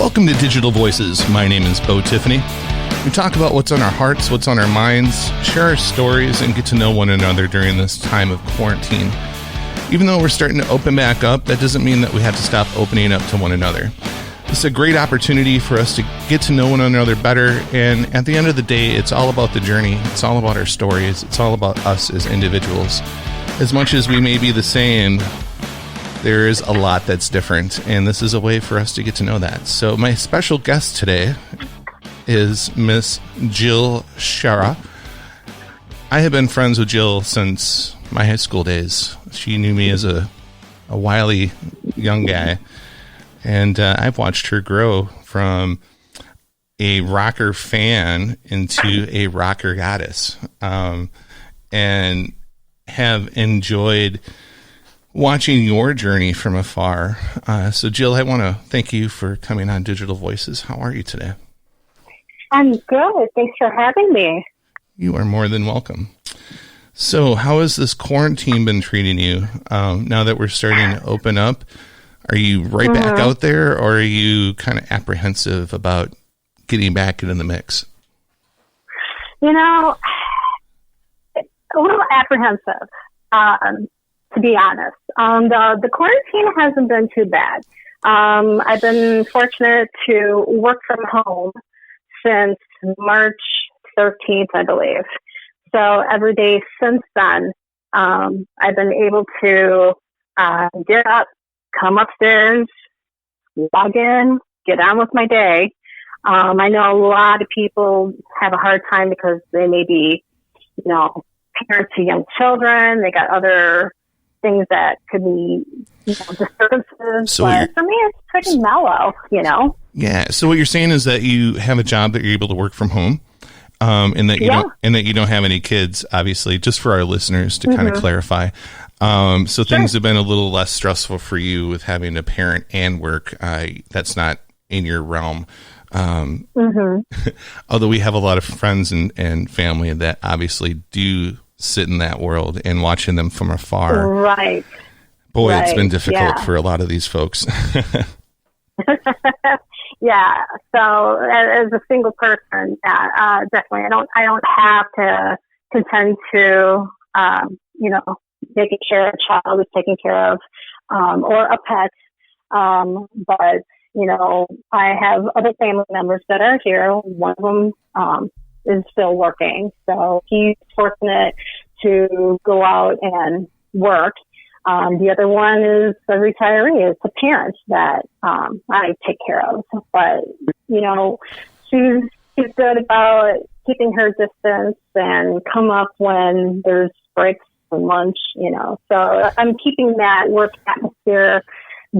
Welcome to Digital Voices. My name is Bo Tiffany. We talk about what's on our hearts, what's on our minds, share our stories, and get to know one another during this time of quarantine. Even though we're starting to open back up, that doesn't mean that we have to stop opening up to one another. It's a great opportunity for us to get to know one another better, and at the end of the day, it's all about the journey. It's all about our stories. It's all about us as individuals. As much as we may be the same, there is a lot that's different, and this is a way for us to get to know that. So my special guest today is Miss Jill Schara. I have been friends with Jill since my high school days. She knew me as a wily young guy, and I've watched her grow from a rocker fan into a rocker goddess, and have enjoyed watching your journey from afar. So Jill, I want to thank you for coming on Digital Voices. How are you today? I'm good. Thanks for having me. You are more than welcome. So how has this quarantine been treating you? Now that we're starting to open up, are you right back out there, or are you kind of apprehensive about getting back into the mix? You know, a little apprehensive, to be honest. The quarantine hasn't been too bad. I've been fortunate to work from home since March 13th, I believe. So every day since then, I've been able to get up, come upstairs, log in, get on with my day. I know a lot of people have a hard time because they may be, parents to young children. They got other things that could be, disturbances. So but for me, it's pretty mellow, Yeah. So what you're saying is that you have a job that you're able to work from home, and that you don't have any kids, obviously, just for our listeners to kind of clarify. So things have been a little less stressful for you with having a parent and work. That's not in your realm. Although we have a lot of friends and family that obviously do sit in that world, and watching them from afar. Right. Boy, it's been difficult for a lot of these folks. Yeah. So as a single person, definitely, I don't have to contend to, taking care of a child is taken care of, or a pet. But, I have other family members that are here. One of them, is still working. So he's fortunate to go out and work. The other one is a retiree. It's a parent that I take care of. But, she's good about keeping her distance and come up when there's breaks and lunch, So I'm keeping that work atmosphere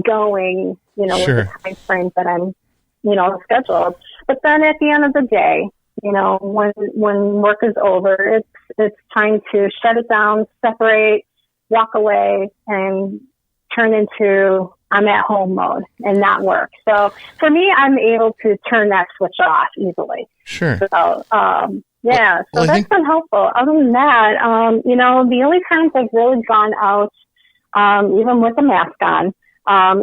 going, with the time frame that I'm, scheduled. But then at the end of the day, when work is over, it's time to shut it down, separate, walk away, and turn into I'm at home mode and not work. So for me, I'm able to turn that switch off easily. Sure. So, that's been helpful. Other than that, the only times I've really gone out, even with a mask on,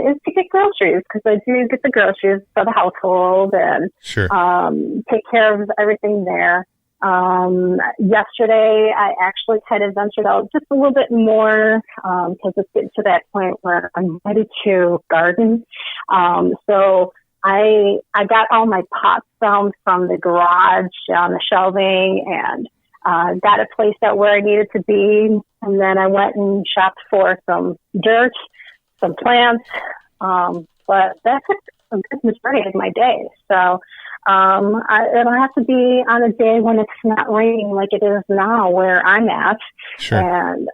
is to get groceries, because I do get the groceries for the household and take care of everything there. Yesterday, I actually kind of ventured out just a little bit more because it's getting to that point where I'm ready to garden. So I got all my pots down from the garage on the shelving and got it placed out where I needed to be. And then I went and shopped for some dirt, some plants, but that's a good majority of my day. So it'll have to be on a day when it's not raining like it is now where I'm at. Sure. And,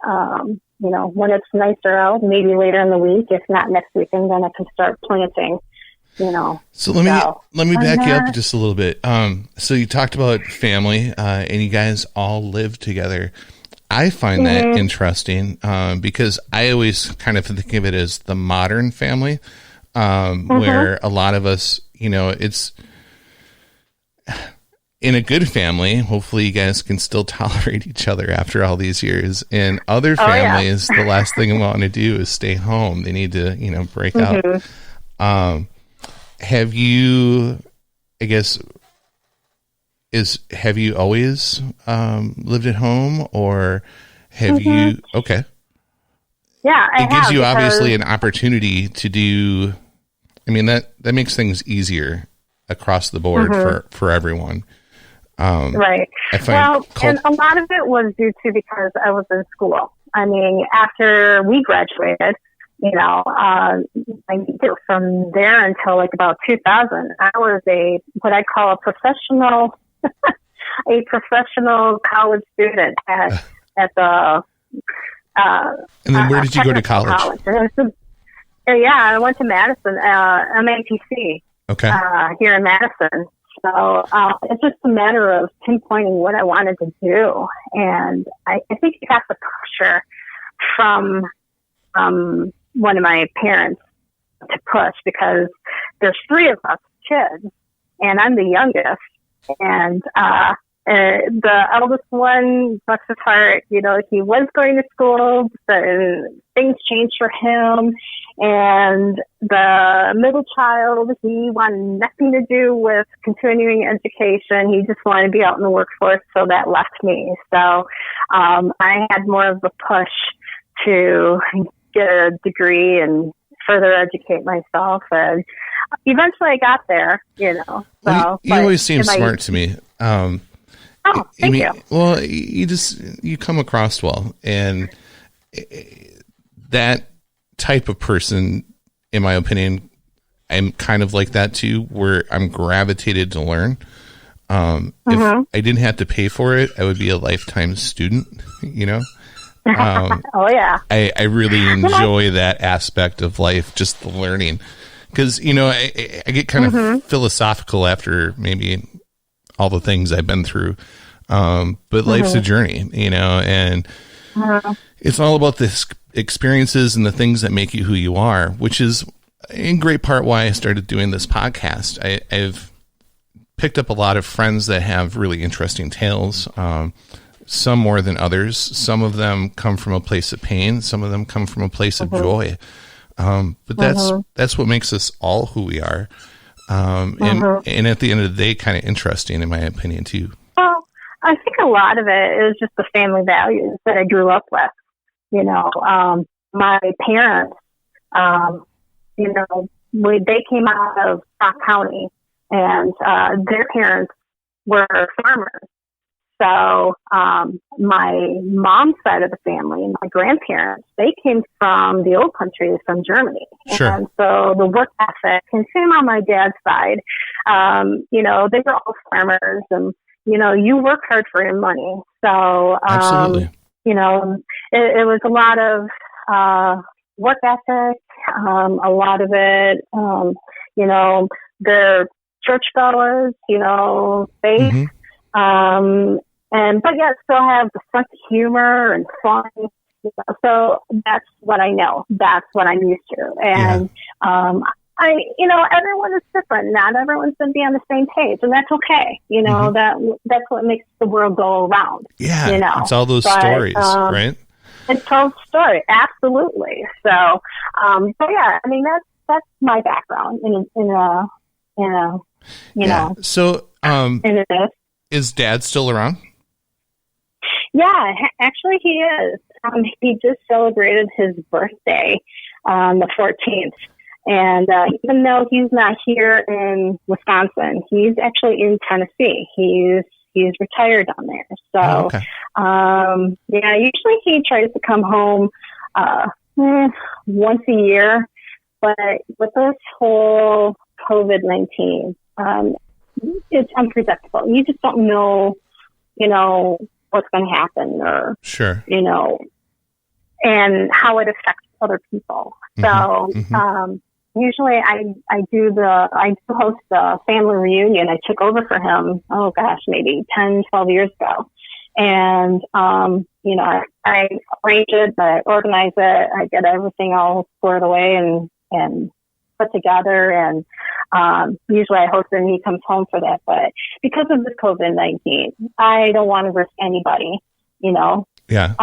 when it's nicer out, maybe later in the week, if not next weekend, then I can start planting, So let me back you up just a little bit. So you talked about family, and you guys all live together. I find that interesting, because I always kind of think of it as the modern family, where a lot of us, it's in a good family. Hopefully you guys can still tolerate each other after all these years. In other families, the last thing they want to do is stay home. They need to, break out. have you, I guess, have you always lived at home, or have you? Okay. Yeah, it gives you obviously an opportunity to do. I mean, that makes things easier across the board for everyone. Right. Well, and a lot of it was due to because I was in school. I mean, after we graduated, you know, from there until like about 2000, I was what I call a professional college student at the. And then where did you go to college? Yeah, I went to Madison, MATC. Okay. Here in Madison. So it's just a matter of pinpointing what I wanted to do. And I think I got the pressure from one of my parents to push, because there's 3 of us kids, and I'm the youngest. And the eldest one, bless his heart, you know, he was going to school, but things changed for him. And the middle child, he wanted nothing to do with continuing education. He just wanted to be out in the workforce, so that left me. So I had more of a push to get a degree and further educate myself. And eventually I got there, you know. So, well, you always seem smart to me. Thank you. Well, you come across well, and that type of person, in my opinion, I'm kind of like that too, where I'm gravitated to learn. If I didn't have to pay for it, I would be a lifetime student, you know? Oh yeah. I really enjoy that aspect of life, just the learning, because, you know, I get kind of philosophical after maybe all the things I've been through. But life's a journey, you know, and it's all about the experiences and the things that make you who you are, which is in great part why I started doing this podcast. I've picked up a lot of friends that have really interesting tales, some more than others. Some of them come from a place of pain. Some of them come from a place of joy. But that's what makes us all who we are. And at the end of the day, kind of interesting, in my opinion, too. Well, I think a lot of it is just the family values that I grew up with. You know, my parents, you know, they came out of Stock County, and their parents were farmers. So my mom's side of the family, my grandparents, they came from the old country, from Germany. Sure. And so the work ethic, and same on my dad's side, you know, they were all farmers, and, you know, you work hard for your money. So, absolutely. You know, it was a lot of work ethic, a lot of it, you know, they're churchgoers, you know, faith. But yet still have the sense of humor and fun. You know, so that's what I know. That's what I'm used to. And, you know, everyone is different. Not everyone's going to be on the same page, and that's okay. You know, that's what makes the world go around. Yeah. You know, it's all those stories, right? It's all story. Absolutely. So, but yeah, I mean, that's my background in a, you know. So, is Dad still around? Yeah, actually he is. He just celebrated his birthday on the 14th. And even though he's not here in Wisconsin, he's actually in Tennessee. He's retired down there. So, yeah, usually he tries to come home once a year. But with this whole COVID-19, it's unpredictable. You just don't know, you know, what's going to happen, or, you know, and how it affects other people. So, usually I do host a family reunion. I took over for him, maybe 10, 12 years ago. And, you know, I arrange it, I organize it, I get everything all squared away and put together, and usually I host it and he comes home for that. But because of this COVID-19, I don't want to risk anybody, you know. Yeah.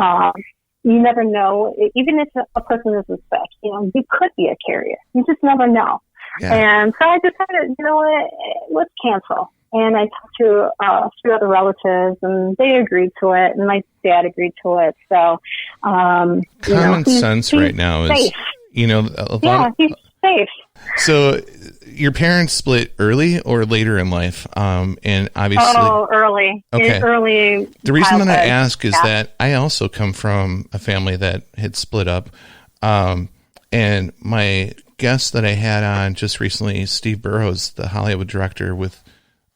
You never know, even if a person isn't sick, you know, you could be a carrier. You just never know. Yeah. And so I decided, you know what, let's cancel. And I talked to a few other relatives, and they agreed to it, and my dad agreed to it. So, common sense right now is, safe. He's safe. So your parents split early or later in life? And obviously, early. Okay. Early. The reason that I childhood. ask is that I also come from a family that had split up. And my guest that I had on just recently, Steve Burrows, the Hollywood director, with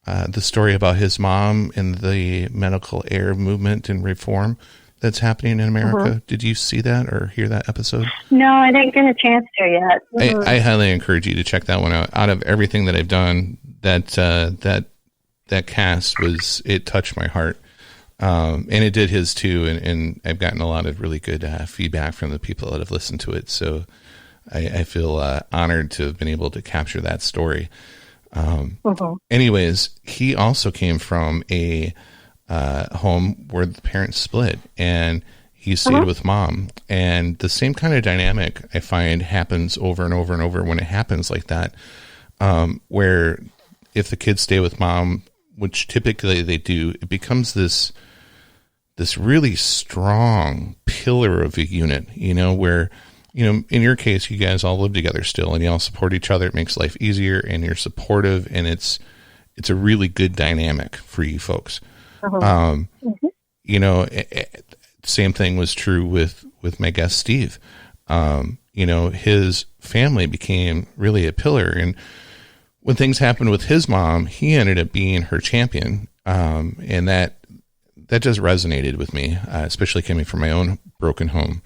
the story about his mom and the medical air movement and reform that's happening in America. Mm-hmm. Did you see that or hear that episode? No, I didn't get a chance to yet. Mm-hmm. I highly encourage you to check that one out. Out of everything that I've done, that cast it touched my heart. And it did his too. And I've gotten a lot of really good feedback from the people that have listened to it. So I feel honored to have been able to capture that story. Anyways, he also came from a home where the parents split, and he stayed with mom. And the same kind of dynamic I find happens over and over and over when it happens like that, where if the kids stay with mom, which typically they do, it becomes this really strong pillar of a unit, where, in your case, you guys all live together still and you all support each other. It makes life easier and you're supportive, and it's a really good dynamic for you folks. Same thing was true with my guest, Steve. His family became really a pillar, and when things happened with his mom, he ended up being her champion. And that just resonated with me, especially coming from my own broken home.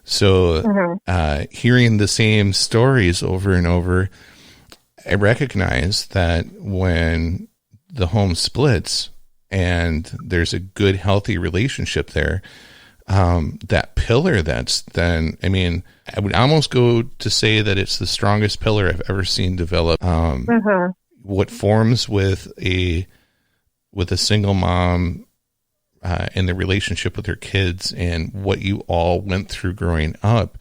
So, hearing the same stories over and over, I recognize that when the home splits and there's a good, healthy relationship there, that pillar I would almost go to say that it's the strongest pillar I've ever seen develop. What forms with a single mom, and the relationship with her kids and what you all went through growing up,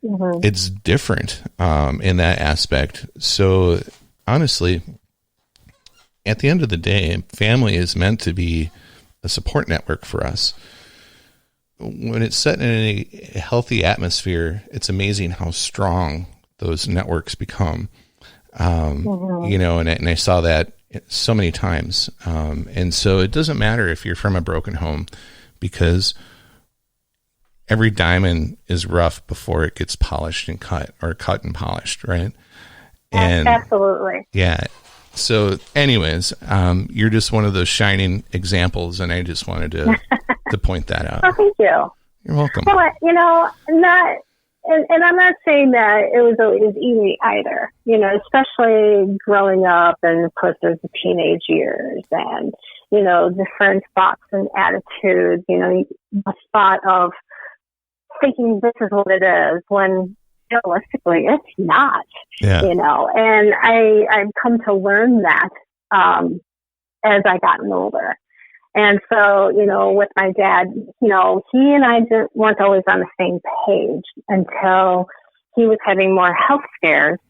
it's different in that aspect. So honestly, at the end of the day, family is meant to be a support network for us. When it's set in a healthy atmosphere, it's amazing how strong those networks become. And I saw that so many times. And so it doesn't matter if you're from a broken home, because every diamond is rough before it gets polished and cut, or cut and polished. Right. And absolutely. Yeah. So anyways, you're just one of those shining examples, and I just wanted to point that out. Oh, thank you. You're welcome. Well, and I'm not saying that it was always easy either, especially growing up, and of course there's the teenage years and, different thoughts and attitudes, the thought of thinking this is what it is when realistically it's not, and I've come to learn that, as I gotten older. And so, with my dad, he and I weren't always on the same page until he was having more health scares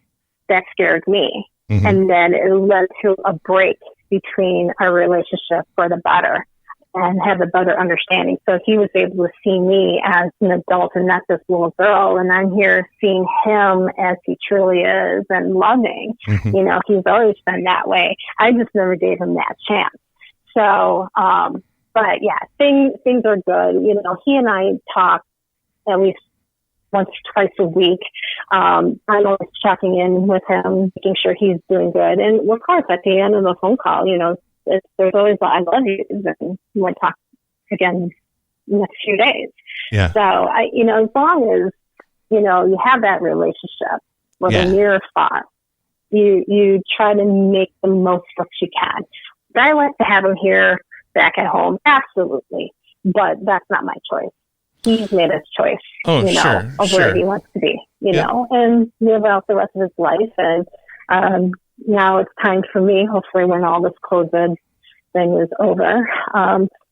that scared me. And then it led to a break between our relationship for the better, and have a better understanding. So he was able to see me as an adult and not this little girl. And I'm here seeing him as he truly is and loving. He's always been that way. I just never gave him that chance. So, but yeah, things are good. He and I talk at least once or twice a week. I'm always checking in with him, making sure he's doing good. And of course, at the end of the phone call, there's always I love you, and we'll talk again in the next few days. Yeah. So as long as, you have that relationship, whether near or far, you try to make the most what you can. I like to have him here back at home, absolutely, but that's not my choice. He's made his choice, of where he wants to be, and live out the rest of his life. And now it's time for me, hopefully when all this COVID thing is over,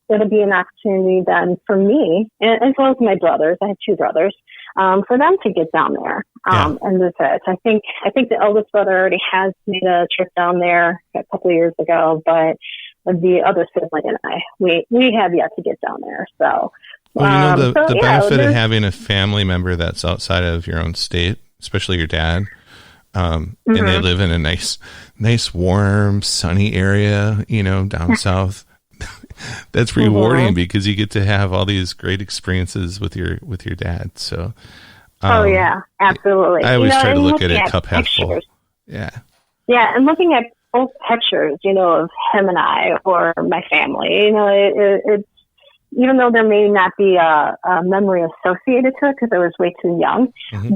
it'll be an opportunity then for me, and as well as my brothers, I have two brothers, for them to get down there and visit. I think the eldest brother already has made a trip down there a couple of years ago, but the other sibling and I, we have yet to get down there. So, well, the benefit of having a family member that's outside of your own state, especially your dad, and they live in a nice, warm, sunny area, down south. That's rewarding because you get to have all these great experiences with your dad. So, oh yeah, absolutely. I always try to look at it cup half full. Yeah. Yeah. And looking at old pictures, of him and I or my family, it's, even though there may not be a memory associated to it because I was way too young,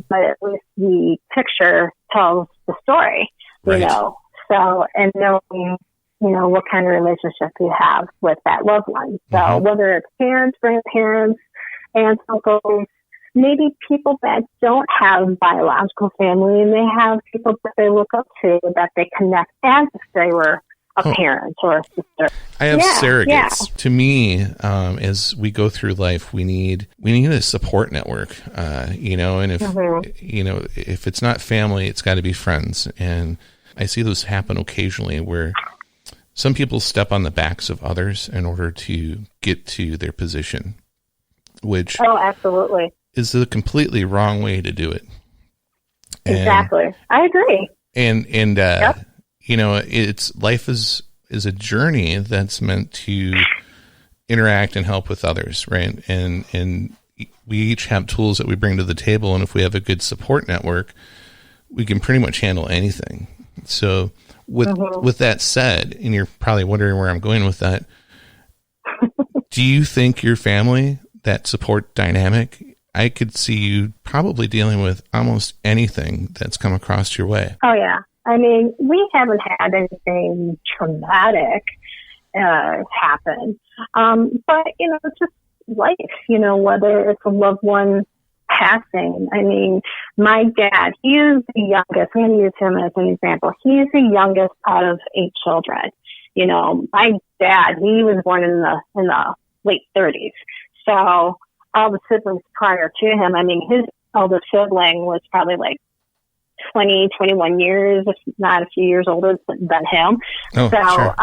but at least the picture tells the story, right. So, and knowing, what kind of relationship you have with that loved one. So whether it's parents, grandparents, aunts, uncles, maybe people that don't have biological family and they have people that they look up to that they connect as if they were a parent or a sister. I have surrogates. Yeah. To me, as we go through life, we need a support network, and if, if it's not family, it's got to be friends. And I see those happen occasionally where some people step on the backs of others in order to get to their position, which absolutely is the completely wrong way to do it. Exactly. I agree. And it's life is a journey that's meant to interact and help with others, right? And we each have tools that we bring to the table, and if we have a good support network, we can pretty much handle anything. So with that said, and you're probably wondering where I'm going with that, do you think your family, that support dynamic, I could see you probably dealing with almost anything that's come across your way? Oh, yeah. I mean, we haven't had anything traumatic happen. But, it's just life, whether it's a loved one passing. I mean, my dad, he is the youngest. I'm going to use him as an example. He is the youngest out of 8 children. My dad, he was born in the late 30s. So all the siblings prior to him, I mean, his elder sibling was probably like 20, 21 years, if not a few years older than him. Oh, so sure.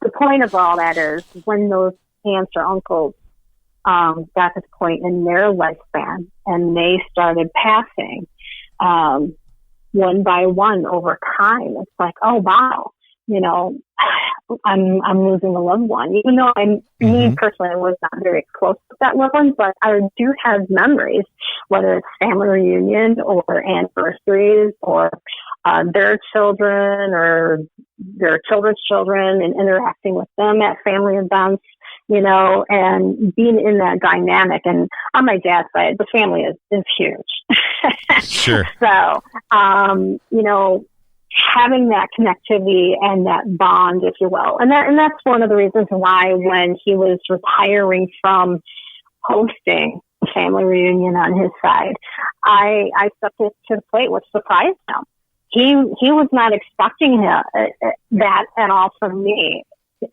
The point of all that is when those aunts or uncles got to the point in their lifespan and they started passing one by one over time, it's like, oh, wow, I'm losing a loved one, even though me personally was not very close to that loved one, but I do have memories, whether it's family reunion or anniversaries or their children or their children's children, and interacting with them at family events, and being in that dynamic. And on my dad's side, the family is huge. Sure. So, having that connectivity and that bond, if you will. And that's one of the reasons why when he was retiring from hosting the family reunion on his side, I stepped to the plate, which surprised him. He was not expecting that at all from me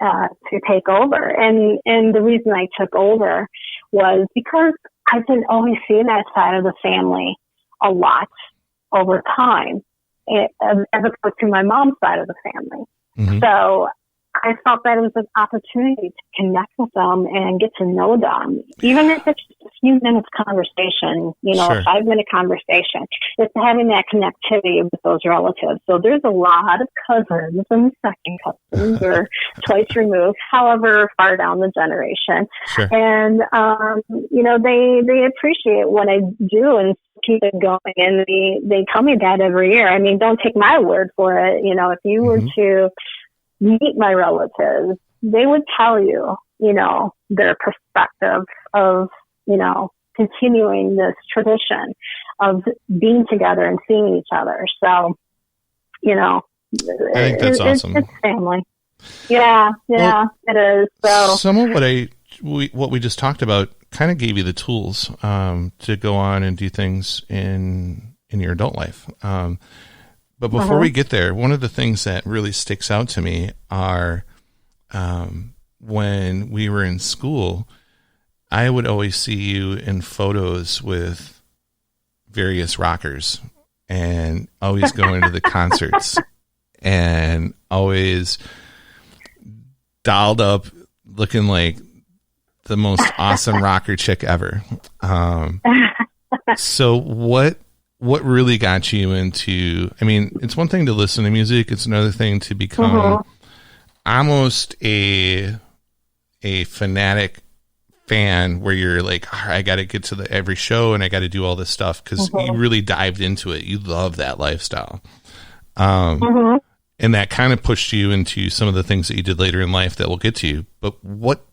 to take over. And the reason I took over was because I didn't always see that side of the family a lot over time, as opposed to my mom's side of the family. So I felt that it was an opportunity to connect with them and get to know them, even if it's just a few minutes conversation, Sure. a 5-minute conversation. It's having that connectivity with those relatives. So there's a lot of cousins and second cousins or twice removed, however far down the generation. Sure. And, they appreciate what I do and keep it going. And they tell me that every year. I mean, don't take my word for it. If you were to meet my relatives, they would tell you, their perspective of, continuing this tradition of being together and seeing each other. So, I think that's awesome. It's family. Yeah, well, it is. So some of what we just talked about kind of gave you the tools to go on and do things in your adult life. But before we get there, one of the things that really sticks out to me are when we were in school, I would always see you in photos with various rockers and always going to the concerts and always dolled up looking like the most awesome rocker chick ever. So what really got you into, I mean, it's one thing to listen to music. It's another thing to become almost a fanatic fan where you're like, oh, I got to get to every show and I got to do all this stuff. Cause you really dived into it. You love that lifestyle. And that kind of pushed you into some of the things that you did later in life that we'll get to you. But what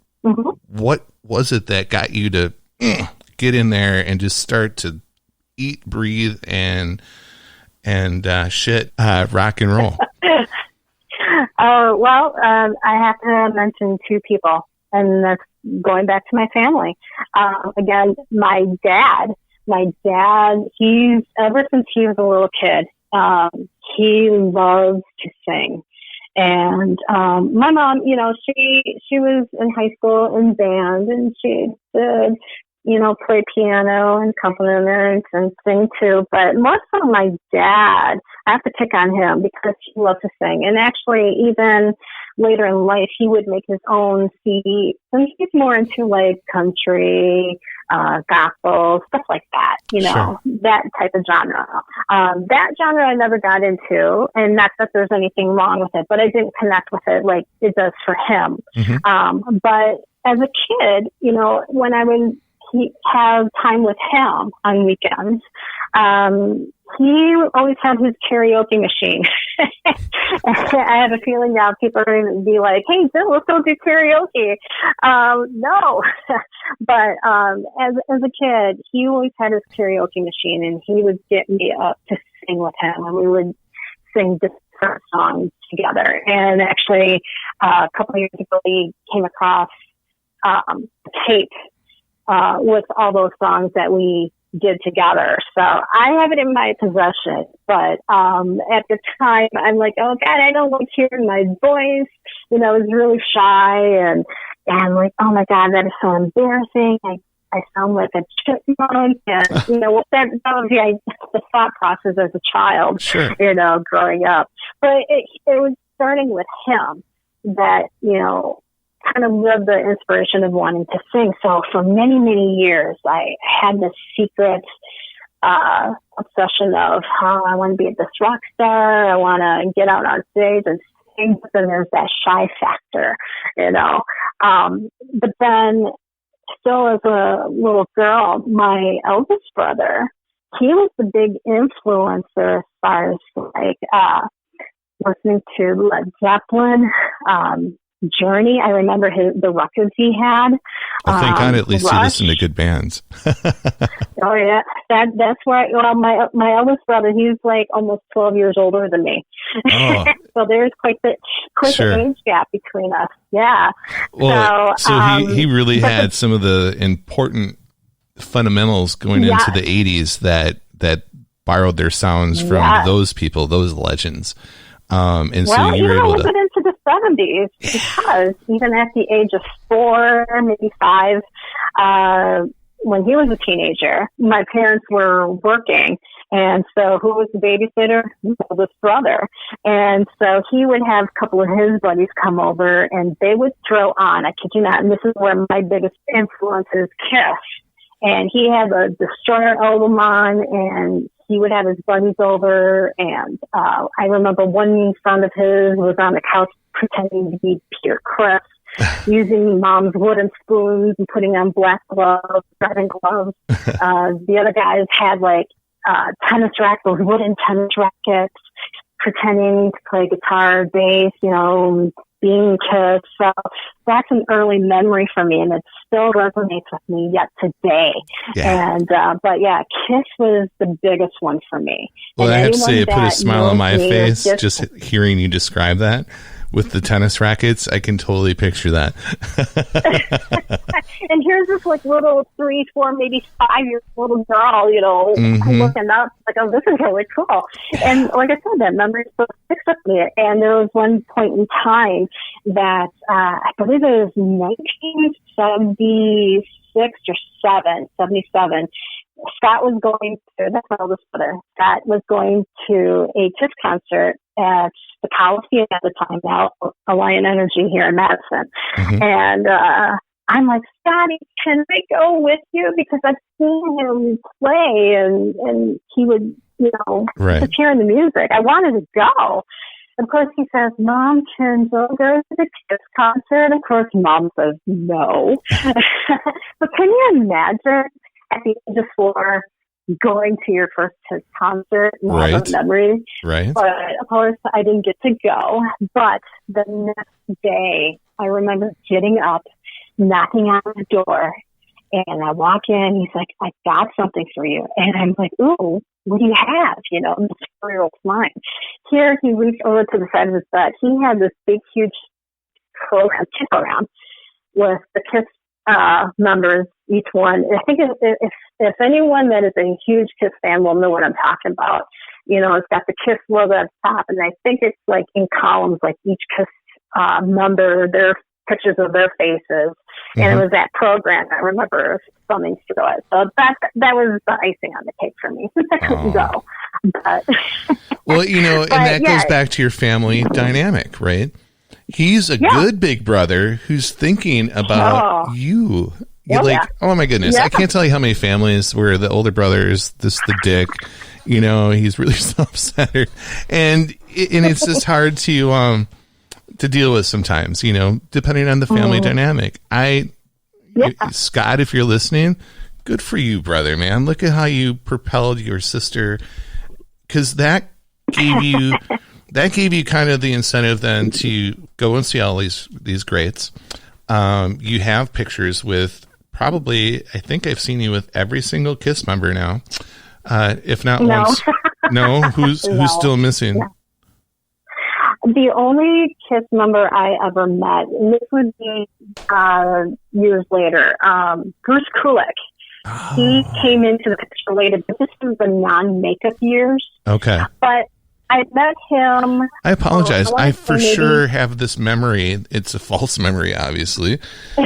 was it that got you to get in there and just start to eat, breathe, and rock and roll? I have to mention two people, and that's going back to my family. Again, my dad, he's, ever since he was a little kid, he loves to sing. And my mom, you know, she was in high school in band, and she did, you know, play piano and accompaniment and sing too. But more so my dad, I have to pick on him because he loved to sing. And actually, even later in life, he would make his own CD. And he's more into like country, gospel, stuff like that, you know, that type of genre. That genre I never got into, and not that there's anything wrong with it, but I didn't connect with it like it does for him. But as a kid, you know, when I would have time with him on weekends, he always had his karaoke machine. I have a feeling now people are going to be like, hey, Jill, let's go do karaoke. No. But as a kid, he always had his karaoke machine, and he would get me up to sing with him, and we would sing different songs together. And actually, a couple of years ago, we came across a tape with all those songs that we did together. So I have it in my possession, but at the time I'm like, oh God, I don't like hearing my voice. You know, I was really shy, and I'm like, oh my God, that is so embarrassing. I sound like a chipmunk, and you know, that was the thought process as a child, you know, growing up. But it was starting with him that, you know, kind of lived the inspiration of wanting to sing. So for many, many years, I had this secret obsession of how I want to be this rock star. I want to get out on stage and sing, but then there's that shy factor, you know. But then still as a little girl, my eldest brother, he was the big influencer as far as like listening to Led Zeppelin, Journey. I remember the records he had. Well, thank God at least Rush. You listen to good bands. Oh yeah, that's where. Well, my eldest brother, he's like almost 12 years older than me. Oh. So there's quite the age gap between us. Yeah. Well, so he really had some of the important fundamentals going into the 80s that borrowed their sounds from those people, those legends. And so you were able to into the 70s because even at the age of 4, maybe 5, when he was a teenager, my parents were working. And so who was the babysitter? My oldest brother. And so he would have a couple of his buddies come over, and they would throw on, I kid you not, and this is where my biggest influence is, Kiss. And he had a Destroyer album on, and he would have his buddies over, and I remember one friend of his was on the couch pretending to be Peter Chris, using mom's wooden spoons and putting on black gloves, driving gloves. The other guys had like tennis rackets, those wooden tennis rackets, pretending to play guitar, bass, you know, being Kiss. So that's an early memory for me, and it still resonates with me yet today. Yeah. And but yeah, Kiss was the biggest one for me. Well, and I have to say, it put a smile on my face just hearing you describe that with the tennis rackets. I can totally picture that. And here's this like little 3, 4, maybe 5-year little girl, you know, looking up like, oh, this is really cool. And like I said, that memory still sticks with me. And there was one point in time that I believe it was 1976 or 77. Scott was going to, that's my oldest brother, Scott was going to a Kiss concert at the Coliseum at the time, now Alliant Energy here in Madison. Mm-hmm. And I'm like, Scotty, can I go with you? Because I've seen him play and he would, just hearing the music. I wanted to go. Of course, he says, Mom, can Jill go to the Kiss concert? Of course, Mom says no. But can you imagine at the age of 4 going to your first Kiss concert and all those memories? Right. But of course, I didn't get to go. But the next day, I remember getting up, knocking on the door, and I walk in. He's like, I got something for you. And I'm like, ooh, what do you have? And this 4-year-old's mind. Here, he reached over to the side of his bed. He had this big, huge program, Kiss program, with the Kiss members, each one. I think if anyone that is a huge Kiss fan will know what I'm talking about. It's got the Kiss logo at the top, and I think it's like in columns, like each Kiss member, their pictures of their faces. And it was that program I remember thumbing through it. So that was the icing on the cake for me, since I couldn't go. But well, and that goes back to your family dynamic, right? He's a good big brother who's thinking about you. You're like, oh my goodness, I can't tell you how many families where the older brother is the dick. He's really self-centered, and it's just hard to deal with sometimes, depending on the family dynamic. Scott, if you're listening, good for you, brother, man. Look at how you propelled your sister, because that gave you kind of the incentive then to go and see all these greats. You have pictures with probably, I think I've seen you with every single Kiss member now. If not once. No? Who's still missing? No. The only Kiss member I ever met, and this would be years later, Bruce Kulick. Oh. He came into the picture later, but this was the non-makeup years. Okay. But I met him. I apologize. I for sure have this memory. It's a false memory, obviously,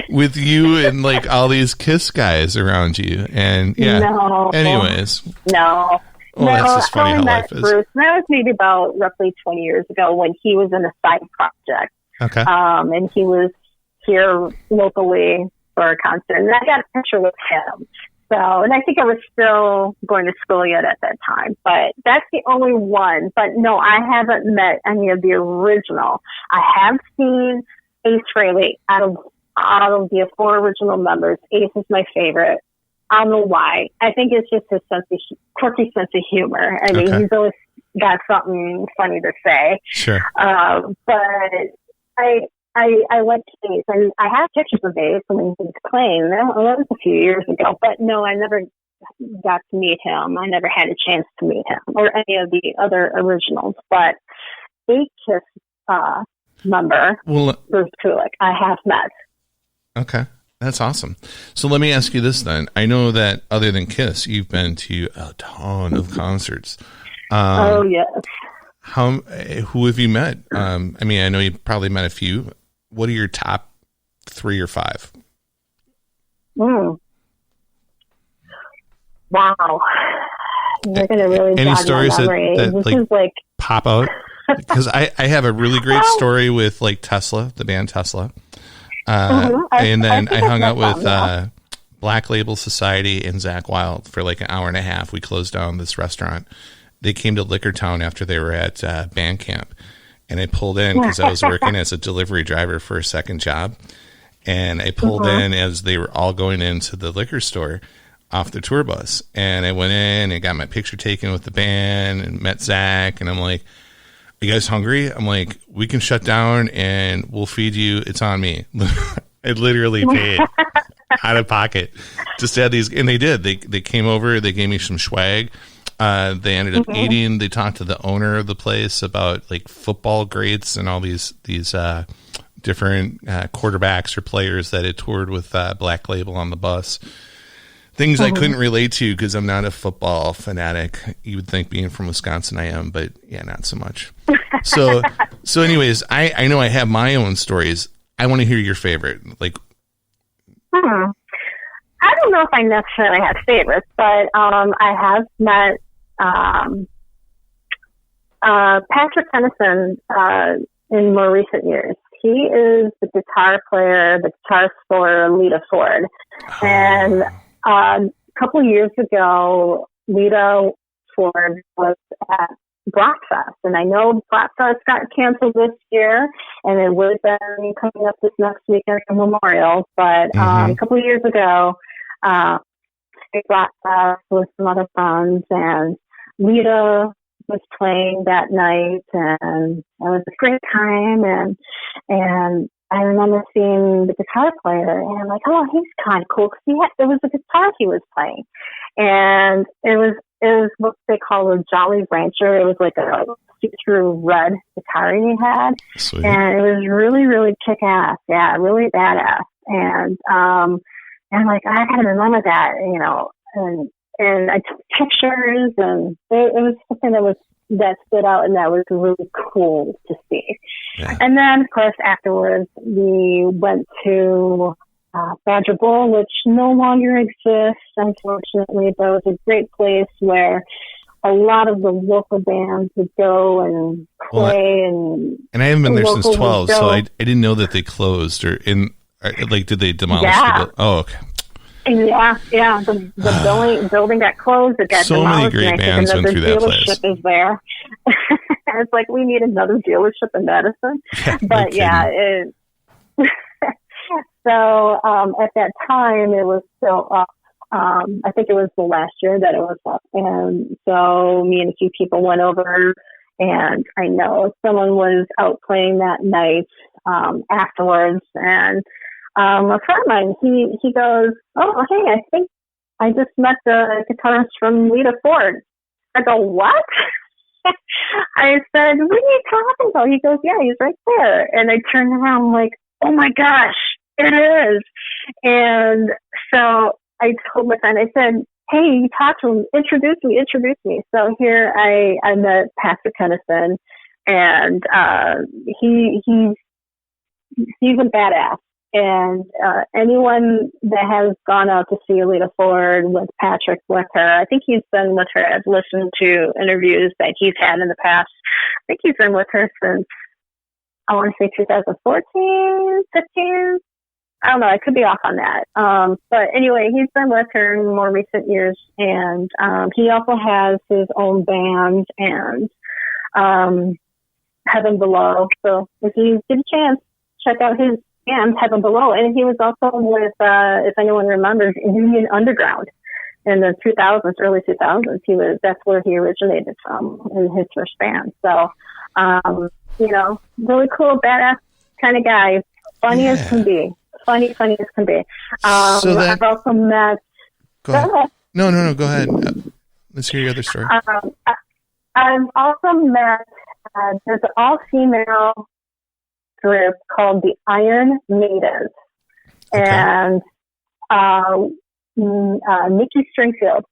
with you and like all these Kiss guys around you. And yeah. No. Anyways. No. Well, that's just funny how life is. Bruce. That was maybe about roughly 20 years ago when he was in a side project. Okay. And he was here locally for a concert. And I got a picture with him. So, and I think I was still going to school yet at that time. But that's the only one. But no, I haven't met any of the original. I have seen Ace Frehley out of the 4 original members. Ace is my favorite. I don't know why. I think it's just his quirky sense of humor. I mean, he's always got something funny to say. Sure. But I went to Ace, and I have pictures of Ace when he was playing. That was a few years ago. But no, I never got to meet him. I never had a chance to meet him or any of the other originals. But a Kiss member, Bruce Kulick, I have met. Okay. That's awesome. So let me ask you this then. I know that other than Kiss, you've been to a ton of concerts. Oh, yes. Who have you met? I mean, I know you probably met a few. What are your top 3 or 5? Wow. You're going to really any stories that like pop out? Because I have a really great story with like Tesla, the band Tesla. And then I hung out with Black Label Society and Zakk Wylde for like an hour and a half. We closed down this restaurant. They came to Liquor Town after they were at band camp. And I pulled in because I was working as a delivery driver for a second job. And I pulled in as they were all going into the liquor store off the tour bus. And I went in and got my picture taken with the band and met Zach. And I'm like, are you guys hungry? I'm like, we can shut down and we'll feed you. It's on me. I literally paid out of pocket just to have these. And they did. They came over. They gave me some swag. They ended up eating. They talked to the owner of the place about like football greats and all these different quarterbacks or players that had toured with Black Label on the bus. Things I couldn't relate to because I'm not a football fanatic. You would think being from Wisconsin I am, but yeah, not so much. So anyways, I know I have my own stories. I want to hear your favorite. Like, I don't know if I necessarily have favorites, but I have met Patrick Tennyson in more recent years. He is the guitar player, the guitarist for Lita Ford. And a couple years ago, Lita Ford was at Brockfest. And I know Brockfest got canceled this year, and it would have been coming up this next weekend for Memorial. But a couple of years ago, Brockfest with some other friends, and Lita was playing that night, and it was a great time. And I remember seeing the guitar player, and I'm like, oh, he's kind of cool, because it was a guitar he was playing, and it was what they call a Jolly Rancher. It was like a see-through red guitar he had. Sweet. And it was really, really kick-ass. Yeah, really badass. And I'm like, I gotta remember that, and I took pictures, and it was something that stood out, and that was really cool to see. Yeah. And then, of course, afterwards, we went to Badger Bowl, which no longer exists, unfortunately, but it was a great place where a lot of the local bands would go and play. And I haven't been there since 12, so I didn't know that they closed, did they demolish the building? Oh, okay. Yeah. The building got closed. It got so demolished. Many great bands went through that place. Dealership is there. It's like we need another dealership in Madison. Yeah, but so at that time it was still up. I think it was the last year that it was up, and so me and a few people went over, and I know someone was out playing that night afterwards, and a friend of mine, he goes, oh, hey, I think I just met the guitarist from Lita Ford. I go, what? I said, what are you talking about? He goes, yeah, he's right there. And I turned around like, oh my gosh, it is. And so I told my friend, I said, hey, you talked to him, introduce me. So here I met Pastor Tennyson, and he's a badass. And anyone that has gone out to see Lita Ford with Patrick with her, I think he's been with her. I've listened to interviews that he's had in the past. I think he's been with her since, I want to say 2014, 15. I don't know. I could be off on that. But anyway, he's been with her in more recent years. And he also has his own band and Heaven Below. So if you get a chance, check out his band, Heaven Below. And he was also with, if anyone remembers, Union Underground in the 2000s, early 2000s. That's where he originated from in his first band. So, really cool, badass kind of guy. Funny as can be. Funny as can be. I've also met... Go ahead. No, go ahead. Let's hear your other story. I've also met, there's an all-female group called the Iron Maidens. Okay. And Nikki Stringfield,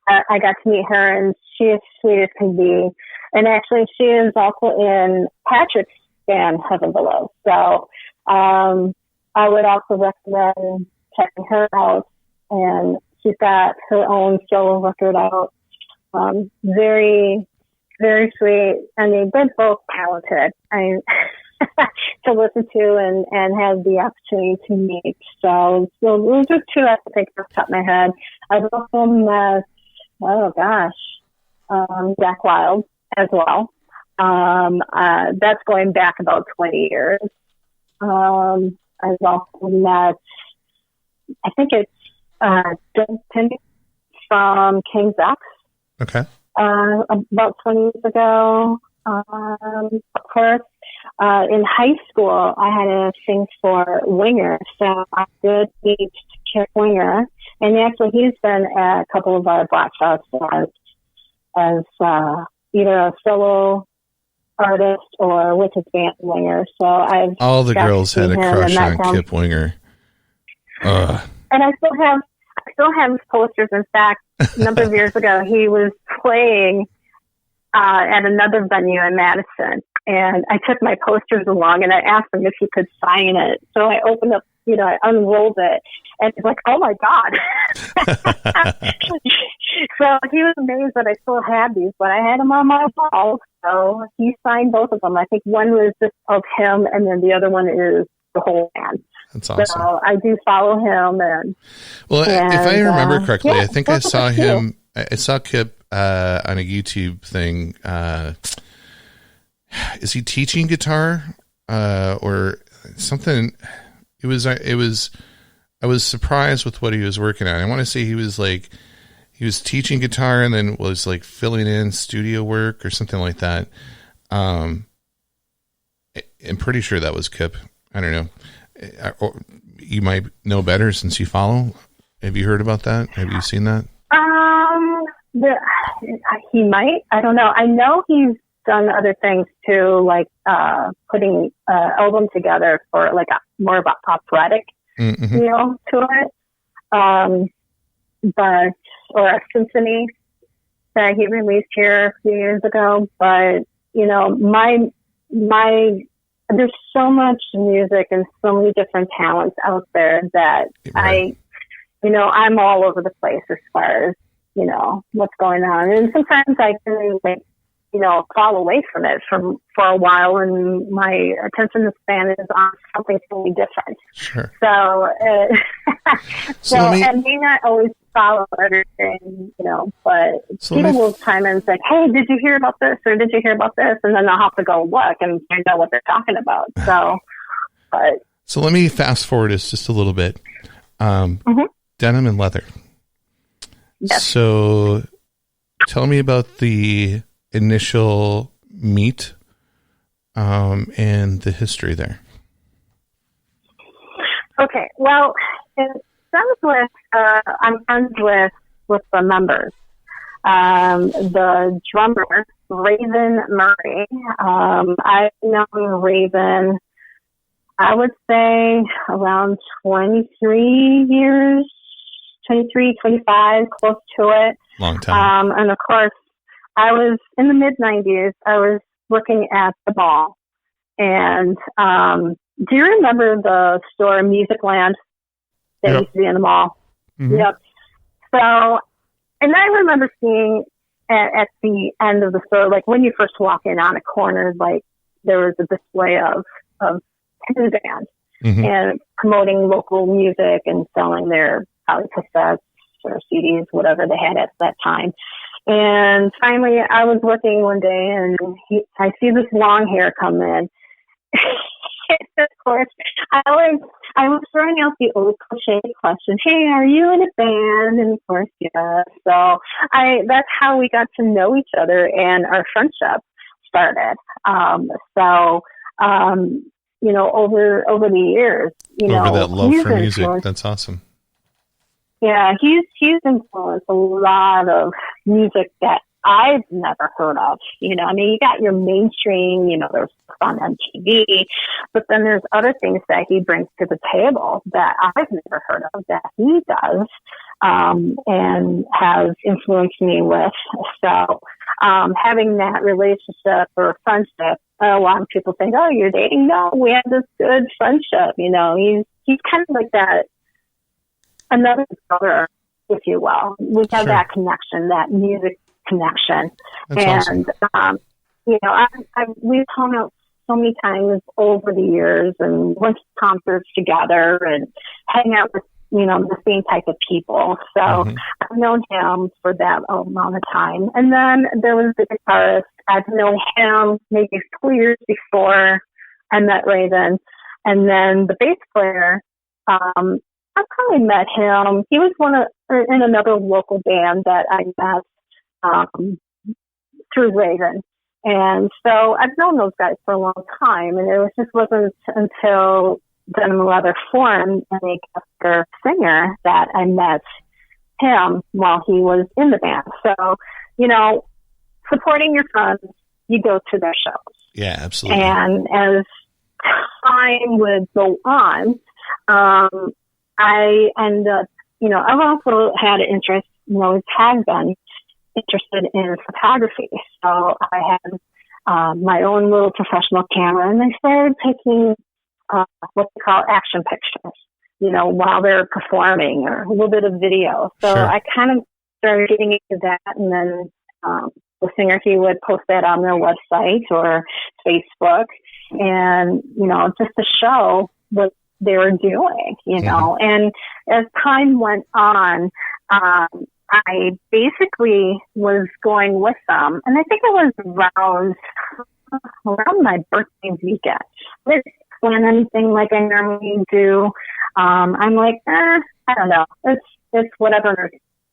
I got to meet her, and she is sweet as can be. And actually, she is also in Patrick's band, Heaven Below. So I would also recommend checking her out. And she's got her own solo record out. Very, very sweet. I mean, they're both talented. To listen to and have the opportunity to meet. So those are two I think off the top of my head. I've also met, Jack Wild as well. That's going back about 20 years. I've also met, I think it's Doug Pindy from King's X. Okay. About 20 years ago. Of course, in high school, I had a thing for Winger, so I did meet Kip Winger, and actually he's been at a couple of our Black Shots as either a solo artist or with his band Winger. So all the girls had a crush on Kip Winger. And I still have his posters. In fact, a number of years ago, he was playing at another venue in Madison, and I took my posters along, and I asked him if he could sign it. So I opened up, I unrolled it, And he's like, oh my God. So he was amazed that I still had these, but I had them on my wall. So he signed both of them. I think one was just of him, and then the other one is the whole band. That's awesome. So I do follow him. If I remember correctly, I think I saw him. I saw Kip on a YouTube thing. Is he teaching guitar or something? I was surprised with what he was working on. I want to say he was teaching guitar and then was like filling in studio work or something like that. I'm pretty sure that was Kip. I don't know. Or you might know better since you follow. Have you heard about that? Have you seen that? He might. I don't know. I know he's done other things too, like putting an album together for like more of an operatic feel to it. Or a symphony that he released here a few years ago. But there's so much music and so many different talents out there that right. I'm all over the place as far as, what's going on. And sometimes I can fall away from it for a while, and my attention span is on something totally different. Sure. So, I may not always follow everything, but people will chime in and say, hey, did you hear about this? Or did you hear about this? And then I'll have to go look and find out what they're talking about. So let me fast forward this just a little bit. Denim and leather. Yes. So tell me about the initial meet and the history there. Okay, well, it starts with I'm friends with the members. The drummer, Raven Murray. I've known Raven, I would say around 23 years, 23, 25, close to it. Long time. And of course, I was in the mid-90s. I was working at the mall. And do you remember the store Music Land that used to be in the mall? Mm-hmm. Yep. So, and I remember seeing at the end of the store, like when you first walk in on a corner, like there was a display of his band and promoting local music and selling their cassettes or CDs, whatever they had at that time. And finally, I was working one day, and I see this long hair come in. Of course, I was throwing out the old cliche question, hey, are you in a band? And of course, yeah. So that's how we got to know each other, and our friendship started. Over the years, over that love for music, that's awesome. Yeah, he's influenced a lot of music that I've never heard of. You got your mainstream, there's on MTV, but then there's other things that he brings to the table that I've never heard of that he does, and has influenced me with. So, having that relationship or friendship, a lot of people think, oh, you're dating? No, we have this good friendship. He's kind of like that, another brother, if you will. We have that connection, that music connection. That's awesome. We've hung out so many times over the years and went to concerts together and hang out with, the same type of people. So I've known him for that amount of time. And then there was the guitarist. I've known him maybe 4 years before I met Raven. And then the bass player, I probably met him. He was in another local band that I met through Raven. And so I've known those guys for a long time. And it wasn't until Denim and Leather formed and they got their singer that I met him while he was in the band. So, supporting your friends, you go to their shows. Yeah, absolutely. And as time would go on, I ended up, I've also had an interest, always have been interested in photography. So I had my own little professional camera, and I started taking what they call action pictures. while they're performing, or a little bit of video. So Sure. I kind of started getting into that, and then the singer, he would post that on their website or Facebook, and just to show what they were doing, And as time went on, I basically was going with them, and I think it was around my birthday weekend. I didn't plan anything like I normally do. I'm like, I don't know. It's whatever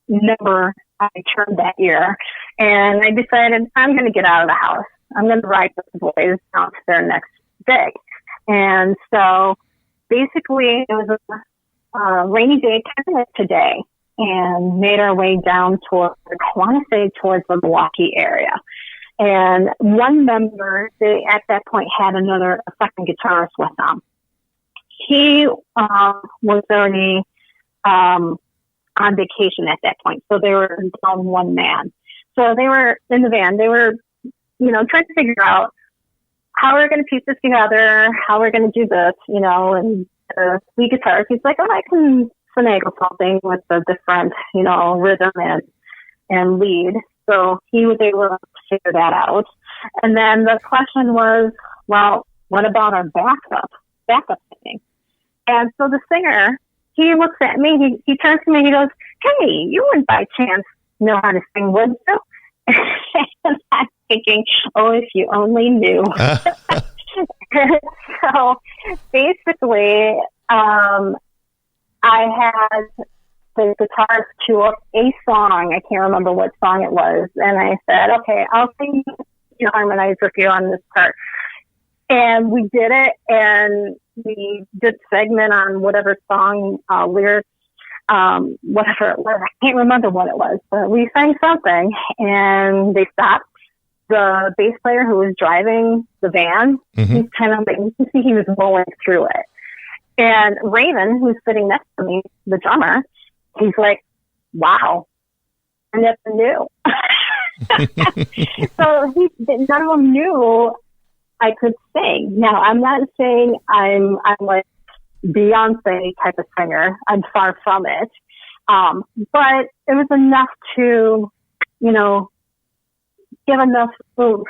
number I turned that year. And I decided I'm going to get out of the house. I'm going to ride with the boys down to their next gig. And so basically it was a rainy day, kind of like today, and made our way down towards the Milwaukee area. And one member, they at that point had a second guitarist with them. He was already on vacation at that point, so they were down one man. So they were in the van. They were, trying to figure out how we're going to piece this together, how we're going to do this, and the lead guitarist, he's like, I can finagle something with the different, rhythm and lead. So he was able to figure that out. And then the question was, well, what about our backup singing? And so the singer, he looks at me, he turns to me, he goes, hey, you wouldn't by chance know how to sing, would you? And I'm thinking, oh, if you only knew. So basically, I had the guitarist cue up a song. I can't remember what song it was. And I said, okay, I'll sing, harmonize with you on this part. And we did it, and we did segment on whatever song, lyrics, whatever it was. I can't remember what it was, but we sang something, and they stopped. The bass player who was driving the van, he's kind of, you can see he was rolling through it. And Raven, who's sitting next to me, the drummer, he's like, wow, I never knew. So none of them knew I could sing. Now, I'm not saying I'm like Beyonce type of singer. I'm far from it. But it was enough to, give enough oomph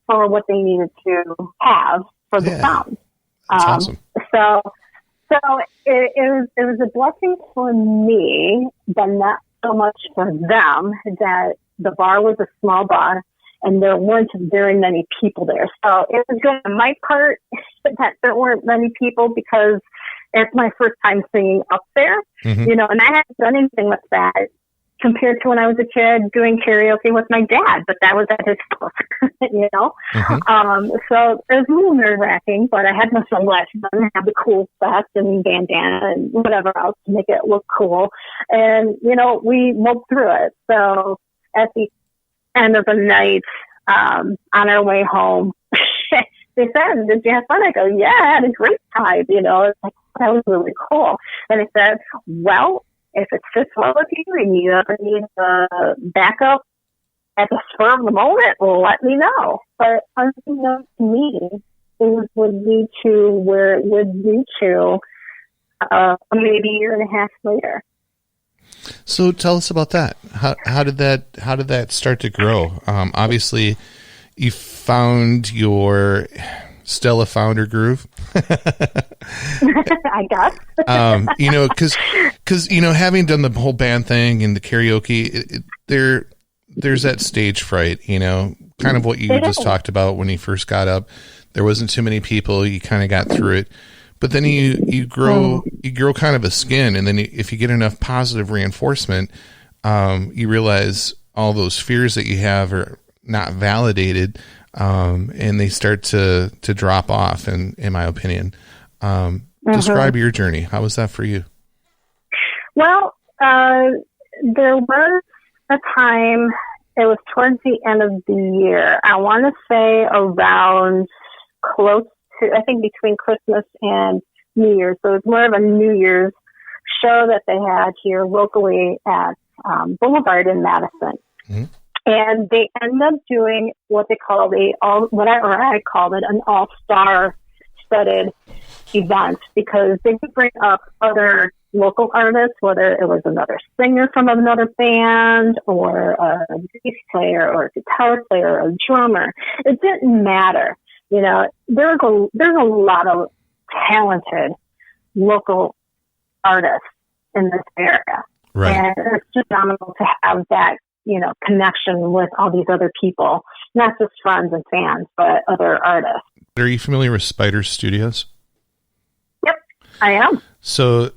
for what they needed to have for the sound. That's awesome. So it was a blessing for me, but not so much for them, that the bar was a small bar and there weren't very many people there. So it was good on my part that there weren't many people, because it's my first time singing up there, and I hadn't done anything like that compared to when I was a kid doing karaoke with my dad, but that was at his house, So it was a little nerve-wracking, but I had my sunglasses on, I had the cool vest and bandana and whatever else to make it look cool. And, we moved through it. So at the end of the night, on our way home, they said, did you have fun? I go, yeah, I had a great time. It's like, that was really cool. And they said, well, if it fits well with you and you ever need a backup at the spur of the moment, let me know. But unbeknownst to me, things would lead to where it would lead to maybe a year and a half later. So tell us about that. How did that start to grow? Obviously, you found your Stella founder groove. I guess. Because having done the whole band thing and the karaoke, there's that stage fright. Kind of what you just talked about when you first got up. There wasn't too many people. You kind of got through it. But then you grow kind of a skin, and then if you get enough positive reinforcement, you realize all those fears that you have are not validated, and they start to drop off. In my opinion, describe your journey. How was that for you? Well, there was a time. It was towards the end of the year. I want to say around close to, I think between Christmas and New Year's. So it was more of a New Year's show that they had here locally at Boulevard in Madison. Mm-hmm. And they ended up doing what they called whatever I called it, an all-star studded event because they could bring up other local artists, whether it was another singer from another band or a bass player or a guitar player or a drummer. It didn't matter. You know, there's a lot of talented local artists in this area. Right. And it's just phenomenal to have that, you know, connection with all these other people, not just friends and fans, but other artists. Are you familiar with Spider Studios? Yep, I am. So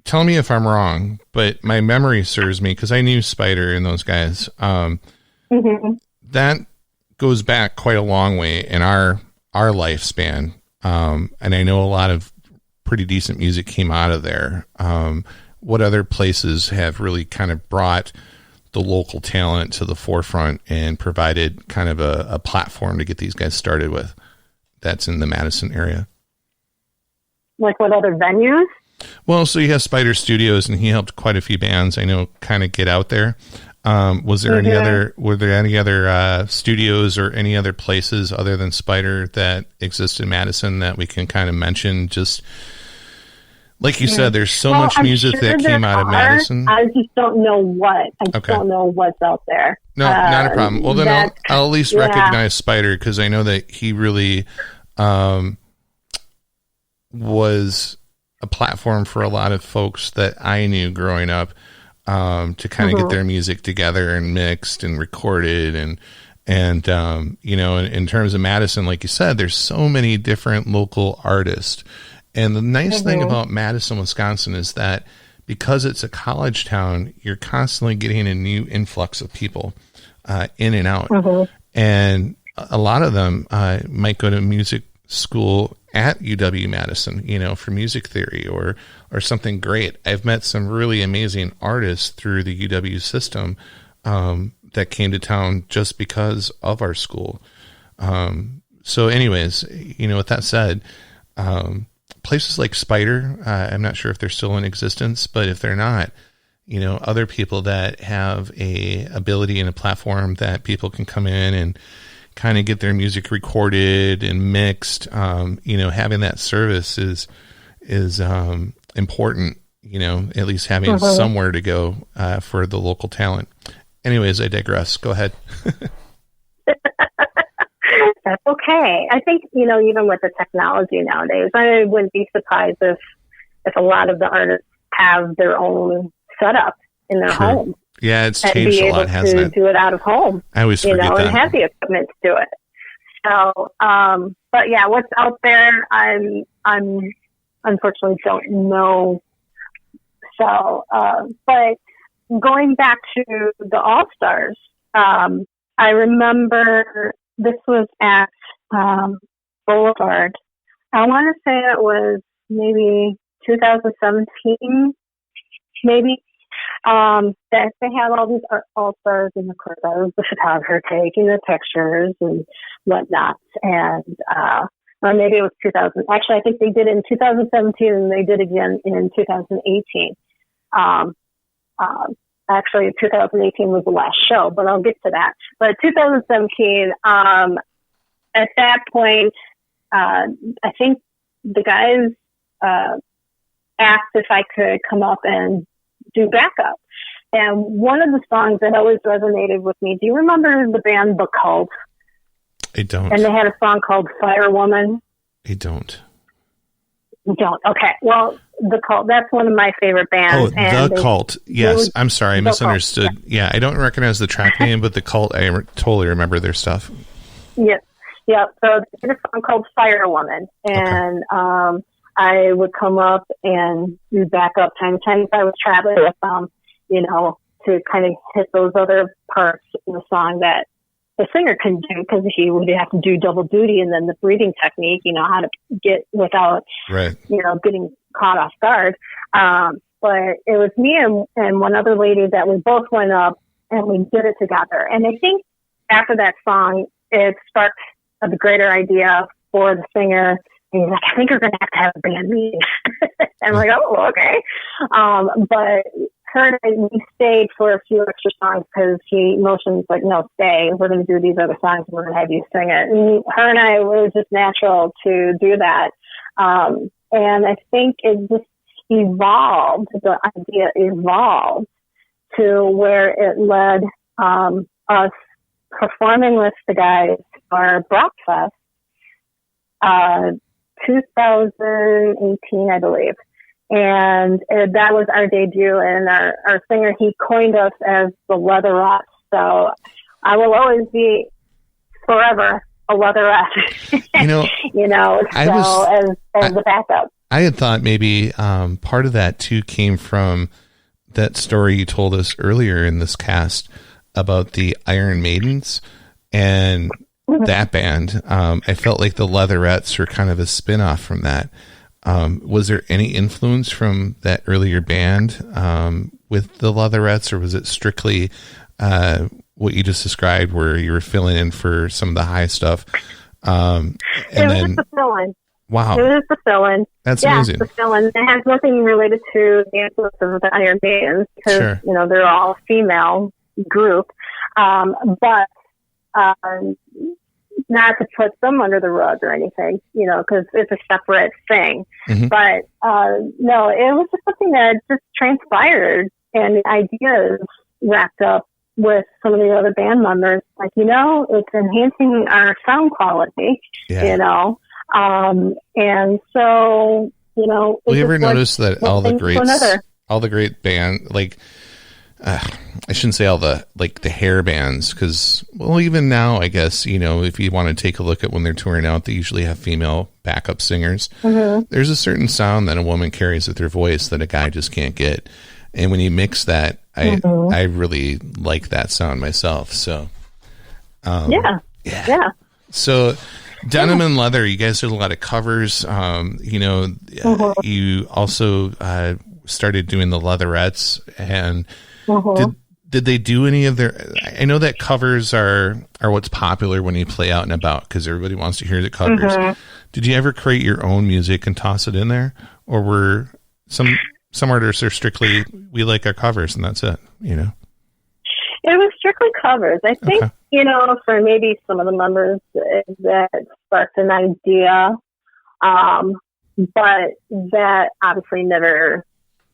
tell me if I'm wrong, but my memory serves me because I knew Spider and those guys. That goes back quite a long way in our lifespan. And I know a lot of pretty decent music came out of there. What other places have really kind of brought the local talent to the forefront and provided kind of a platform to get these guys started with that's in the Madison area? Like what other venues? Well, so you have Spider Studios, and he helped quite a few bands I know kind of get out there. Was there were there any other studios or any other places other than Spider that exist in Madison that we can kind of mention? Just like you said, there's so much music that came out of Madison. I just don't know what. I don't know what's out there. No, not a problem. Well, then I'll at least recognize Spider because I know that he really was a platform for a lot of folks that I knew growing up to kind of get their music together and mixed and recorded. And you know, in terms of Madison, like you said, there's so many different local artists. And the nice thing about Madison, Wisconsin is that because it's a college town, you're constantly getting a new influx of people in and out. And a lot of them might go to music school at UW-Madison, you know, for music theory or something great. I've met some really amazing artists through the UW system that came to town just because of our school. So anyways, you know, with that said, places like Spider, I'm not sure if they're still in existence, but if they're not, you know, other people that have a ability and a platform that people can come in and kind of get their music recorded and mixed, you know, having that service is important, you know, at least having somewhere to go for the local talent. Anyways, I digress. Go ahead. That's okay. I think, you know, even with the technology nowadays, I wouldn't be surprised if a lot of the artists have their own setup in their home. Yeah, it's changed a lot, hasn't it? Do it out of home. I always forget that. And have the equipment to do it. So, but yeah, what's out there, I'm unfortunately don't know. So, but going back to the All-Stars, I remember this was at Boulevard. I want to say it was maybe 2017, maybe. That they had all these all-stars, and of course I was the photographer taking the pictures and whatnot. And or maybe it was 2000. Actually, I think they did it in 2017, and they did again in 2018. Actually, 2018 was the last show, but I'll get to that. But 2017, at that point, I think the guys asked if I could come up and do backup. And one of the songs that always resonated with me, do you remember the band The Cult? I don't. And they had a song called Fire Woman? I don't. You don't? Okay. Well, The Cult, that's one of my favorite bands. Oh, The Cult. Yes. I'm sorry. I misunderstood. Cult, yeah. I don't recognize the track name, but The Cult, I totally remember their stuff. Yes. Yeah. So they did a song called Fire Woman. And I would come up and do backup time to time if I was traveling with them, you know, to kind of hit those other parts in the song that the singer can do, because he would have to do double duty, and then the breathing technique, you know, how to get without, you know, getting caught off guard. But it was me and one other lady that we both went up and we did it together. And I think after that song, it sparked a greater idea for the singer. And he's like, I think we're going to have a band meeting. I'm like, oh, okay. But her and we stayed for a few extra songs because he motioned like, no, stay. We're going to do these other songs. We're going to have you sing it. And her and I, it was just natural to do that. And I think it just evolved, the idea evolved to where it led us performing with the guys for Breakfast, 2018, I believe. And that was our debut, and our singer, he coined us as the Leatherettes. So I will always be forever a Leatherette. As a backup. I had thought maybe part of that too came from that story you told us earlier in this cast about the Iron Maidens and that band. I felt like the Leatherettes were kind of a spin-off from that. Was there any influence from that earlier band with the Leatherettes, or was it strictly what you just described, where you were filling in for some of the high stuff? It was just a fill-in. Wow. It was just a fill-in. That's amazing. Yeah, it's a fill-in. It has nothing related to the influence of the Iron Maidens, because, Sure. They're all female group. But not to put them under the rug or anything, because it's a separate thing. Mm-hmm. But no, it was just something that just transpired, and the ideas wrapped up with some of the other band members. Like, it's enhancing our sound quality, and so, Well, you ever notice that all the great band, like, I shouldn't say all the hair bands, because, well, even now, I guess, if you want to take a look at when they're touring out, they usually have female backup singers. Mm-hmm. There's a certain sound that a woman carries with her voice that a guy just can't get. And when you mix that, I really like that sound myself. So, yeah. So Denim and Leather, you guys did a lot of covers. You also started doing the Leatherettes, and did they do any of their? I know that covers are what's popular when you play out and about, because everybody wants to hear the covers. Mm-hmm. Did you ever create your own music and toss it in there, or were some artists are strictly, we like our covers and that's it? It was strictly covers. I think, for maybe some of the members that sparked an idea, but that obviously never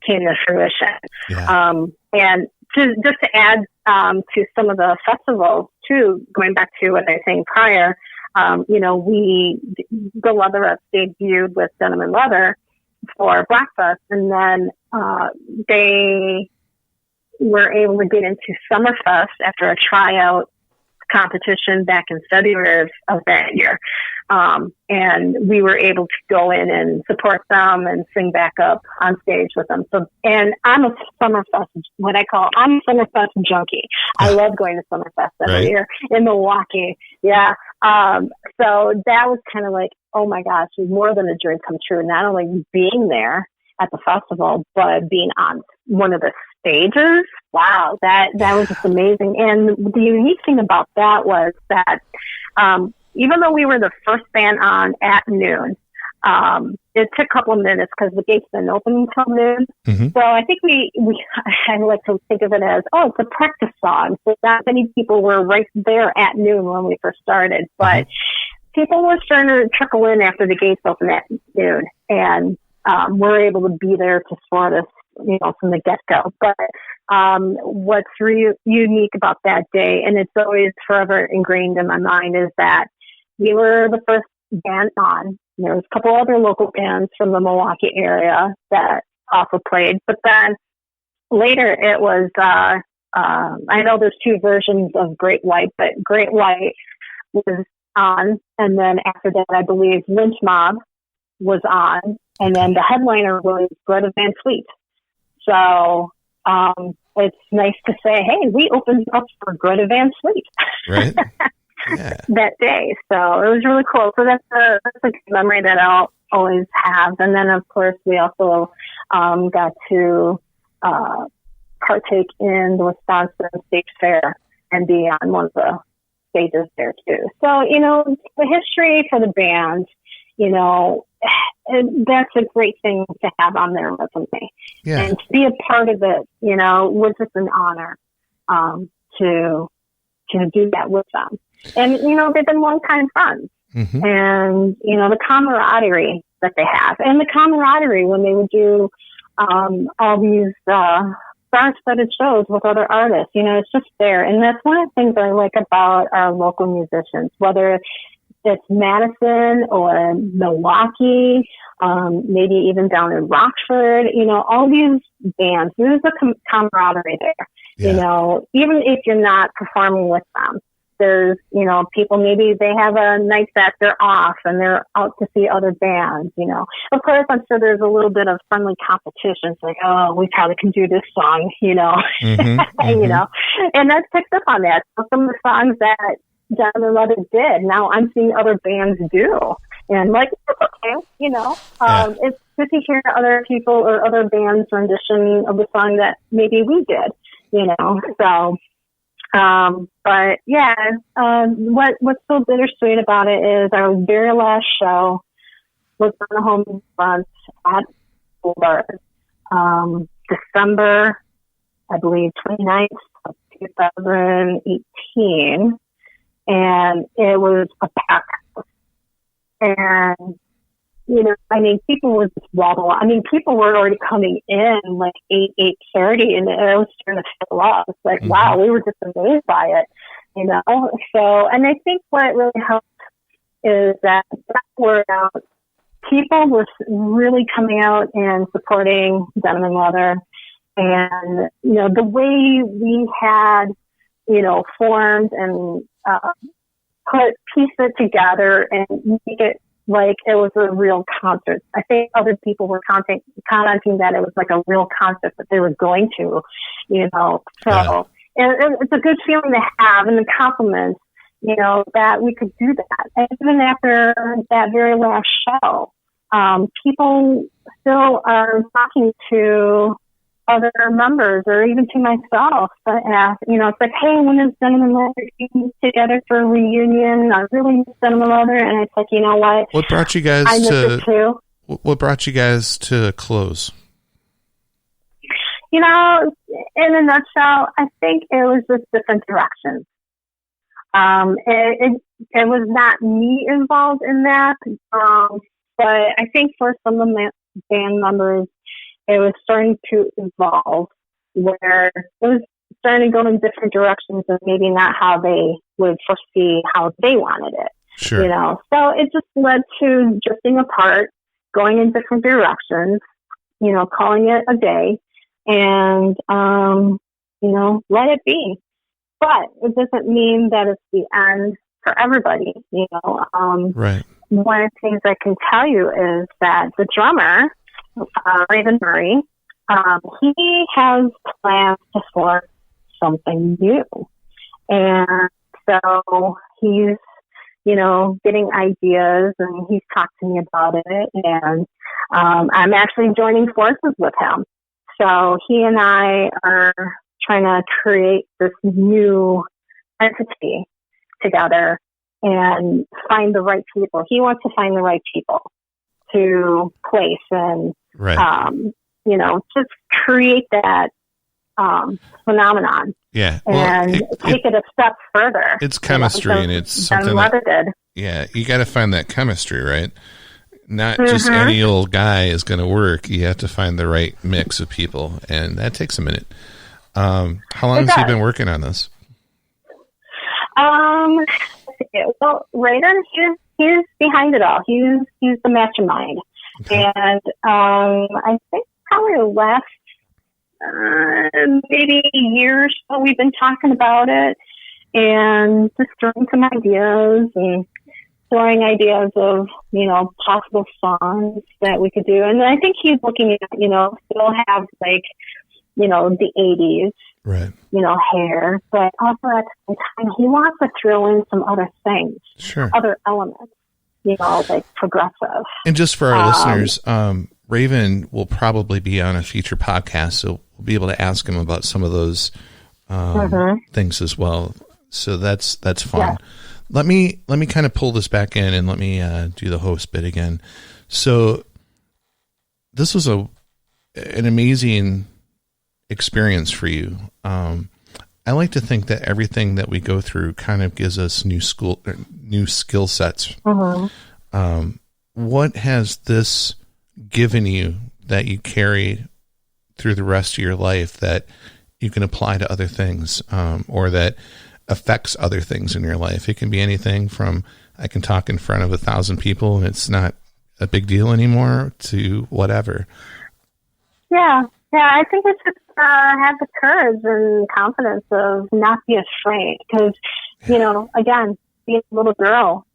came to fruition. Yeah. And just to add to some of the festivals too, going back to what I was saying prior, the Leatherettes debuted with Denim and Leather for Breakfast, and then they were able to get into Summerfest after a tryout competition back in February of that year. And we were able to go in and support them and sing back up on stage with them. So, and I'm a Summerfest junkie. I love going to Summerfest every year in Milwaukee. Yeah. So that was kind of like, oh my gosh, it was more than a dream come true. Not only being there at the festival, but being on one of the stages. Wow, that was just amazing. And the unique thing about that was that even though we were the first band on at noon, it took a couple of minutes because the gates didn't open until noon. Mm-hmm. So I think I like to think of it as, it's a practice song. So not many people were right there at noon when we first started, but people were starting to trickle in after the gates opened at noon, and we're able to be there to support us, from the get-go. But what's unique about that day, and it's always forever ingrained in my mind, is that we were the first band on. There was a couple other local bands from the Milwaukee area that also played, but then later it was, I know there's two versions of Great White, but Great White was on, and then after that, I believe Lynch Mob was on, and then the headliner was Greta Van Fleet. So it's nice to say, hey, we opened up for Greta Van Fleet. Right. Yeah. That day. So it was really cool. So that's a memory that I'll always have. And then, of course, we also got to partake in the Wisconsin State Fair and be on one of the stages there, too. So, the history for the band, that's a great thing to have on their resume. Yeah. And to be a part of it, was just an honor to do that with them. And, they've been long-time friends. Mm-hmm. And, the camaraderie that they have, and the camaraderie when they would do all these star-studded shows with other artists. It's just there, and that's one of the things I like about our local musicians, whether it's Madison or Milwaukee, maybe even down in Rockford. All these bands. There's a camaraderie there. Yeah. Even if you're not performing with them. There's, people, maybe they have a night that they're off and they're out to see other bands, Of course, I'm sure there's a little bit of friendly competition. It's like, oh, we probably can do this song, Mm-hmm, mm-hmm. And that's picked up on that. So some of the songs that John and Leather did, now I'm seeing other bands do. And like, okay, it's good to hear other people or other bands' rendition of the song that maybe we did, so... but yeah, what's so bittersweet about it is our very last show was on the home front at Boulevard, December, I believe, 29th of 2018. And it was a packed house. And, people were just wall. People were already coming in like 8:30, and it was starting to fill up. It's like, wow, we were just amazed by it, So, and I think what really helped is that word out. People were really coming out and supporting Denim and Leather, and the way we had, formed and piece it together and make it like it was a real concert. I think other people were commenting that it was like a real concert that they were going to, So, and it's a good feeling to have, and the compliments, that we could do that. And even after that very last show, people still are talking to other members or even to myself that ask, it's like, hey, when is Denim and Leather getting together for a reunion? I really miss Denim and Leather. And it's like, what? What brought you guys I miss it too. What brought you guys to close? In a nutshell, I think it was just different directions. It was not me involved in that, but I think for some of the band members, it was starting to evolve where it was starting to go in different directions and maybe not how they would foresee how they wanted it. Sure. So it just led to drifting apart, going in different directions, calling it a day and, let it be. But it doesn't mean that it's the end for everybody, Right. One of the things I can tell you is that the drummer, Raven Murray, he has plans to start something new. And so he's, getting ideas and he's talked to me about it. And I'm actually joining forces with him. So he and I are trying to create this new entity together and find the right people. He wants to find the right people to place and, right. Just create that phenomenon. Yeah. And take it a step further. It's chemistry, and it's something that did. Yeah, you got to find that chemistry, right? Not just any old guy is going to work. You have to find the right mix of people, and that takes a minute. How long has he been working on this? Well, Raiden, he's behind it all. He's the mastermind. Okay. And I think probably the last maybe a year or so we've been talking about it and just throwing some ideas and throwing ideas of, possible songs that we could do. And I think he's looking at, still have like, the 80s, right? Hair, but also at the same time, he wants to throw in some other things, sure, other elements, like progressive. And just for our listeners, Raven will probably be on a future podcast, so we'll be able to ask him about some of those things as well. So that's fun. Yeah. Let me kind of pull this back in and let me do the host bit again. So this was an amazing experience for you. I like to think that everything that we go through kind of gives us new skill sets. what has this given you that you carry through the rest of your life that you can apply to other things, or that affects other things in your life? It can be anything from, I can talk in front of 1,000 people and it's not a big deal anymore, to whatever. Yeah. I think it's just have the courage and confidence of not be afraid. Because, again, being a little girl,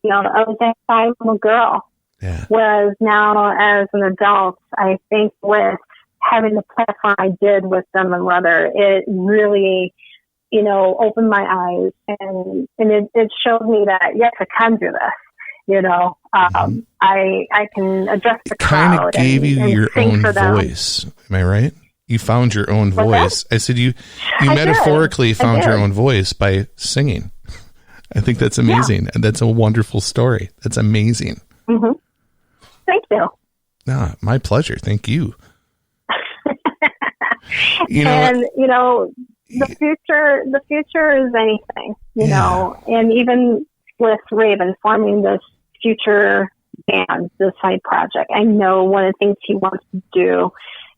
I was that shy little girl. Yeah. Whereas now, as an adult, I think with having the platform I did with Denim and Leather, it really, opened my eyes, and it showed me that, yes, I can do this. I can address the crowd. It kind of gave you your own voice. Am I right? You found your own voice. I said you metaphorically found your own voice by singing. I think that's amazing. And that's a wonderful story. That's amazing. Mm-hmm. Thank you. My pleasure. Thank you. The future is anything, and even with Raven forming this future band, this side project, I know one of the things he wants to do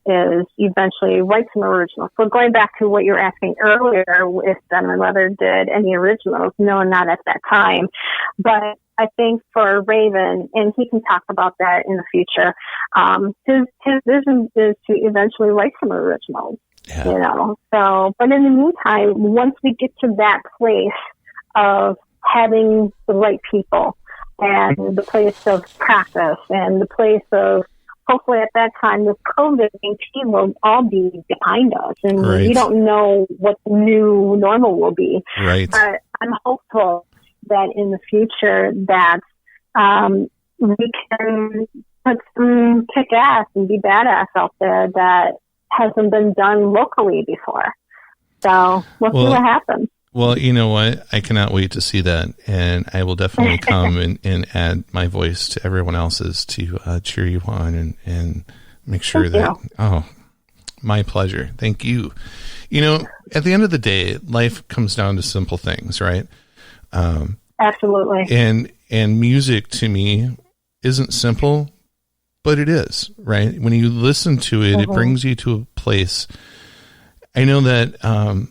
is eventually write some originals. So going back to what you were asking earlier, if Denim and Leather did any originals, no, not at that time. But I think for Raven, and he can talk about that in the future, his vision is to eventually write some originals. Yeah. So, but in the meantime, once we get to that place of having the right people and the place of practice and the place of, hopefully at that time, the COVID-19 will all be behind us, and we don't know what the new normal will be. Right. But I'm hopeful that in the future that we can put some kick-ass and be badass out there that hasn't been done locally before. So we'll see what happens. Well, you know what? I cannot wait to see that, and I will definitely come and add my voice to everyone else's to cheer you on and make sure my pleasure. Thank you. At the end of the day, life comes down to simple things, right? Absolutely. And music to me isn't simple, but it is, right? When you listen to it, it brings you to a place. I know that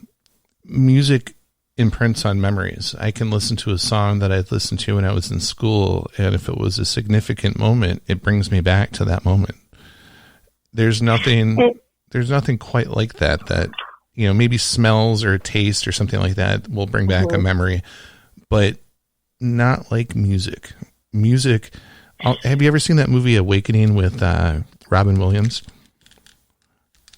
music imprints on memories. I can listen to a song that I'd listened to when I was in school, and if it was a significant moment, it brings me back to that moment. There's nothing quite like that, maybe smells or taste or something like that will bring back a memory, but not like music. Have you ever seen that movie Awakening with Robin Williams?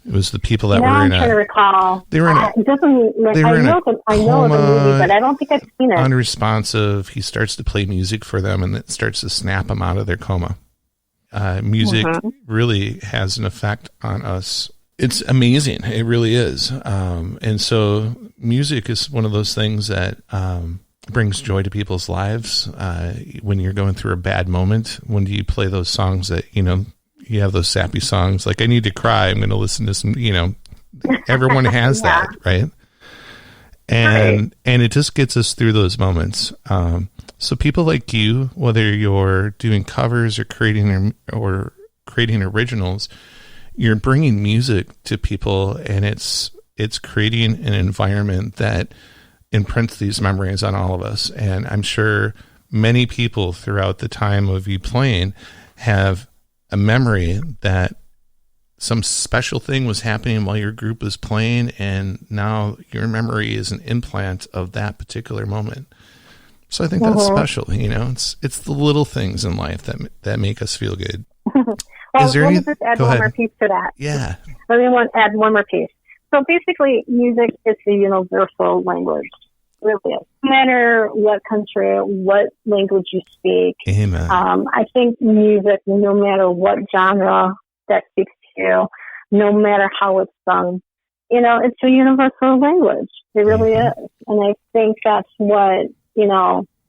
It was the people that were in I'm trying to recall. They were in I know the movie, but I don't think I've seen it. Unresponsive. He starts to play music for them, and it starts to snap them out of their coma. Music really has an effect on us. It's amazing. It really is. And so music is one of those things that brings joy to people's lives. When you're going through a bad moment, when do you play those songs that, you have those sappy songs like I need to cry, I'm going to listen to some, everyone has that, right? And it just gets us through those moments. So people like you, whether you're doing covers or creating originals, you're bringing music to people, and it's creating an environment that imprints these memories on all of us. And I'm sure many people throughout the time of you playing have a memory that some special thing was happening while your group was playing, and now your memory is an implant of that particular moment. So I think that's special. It's the little things in life that make us feel good. Well, let me just add one more piece to that. Yeah. Let me add one more piece. So basically, music is a universal language. It really is. No matter what country, what language you speak. Amen. I think music, no matter what genre that speaks to you, no matter how it's sung, it's a universal language. It really is. And I think that's what,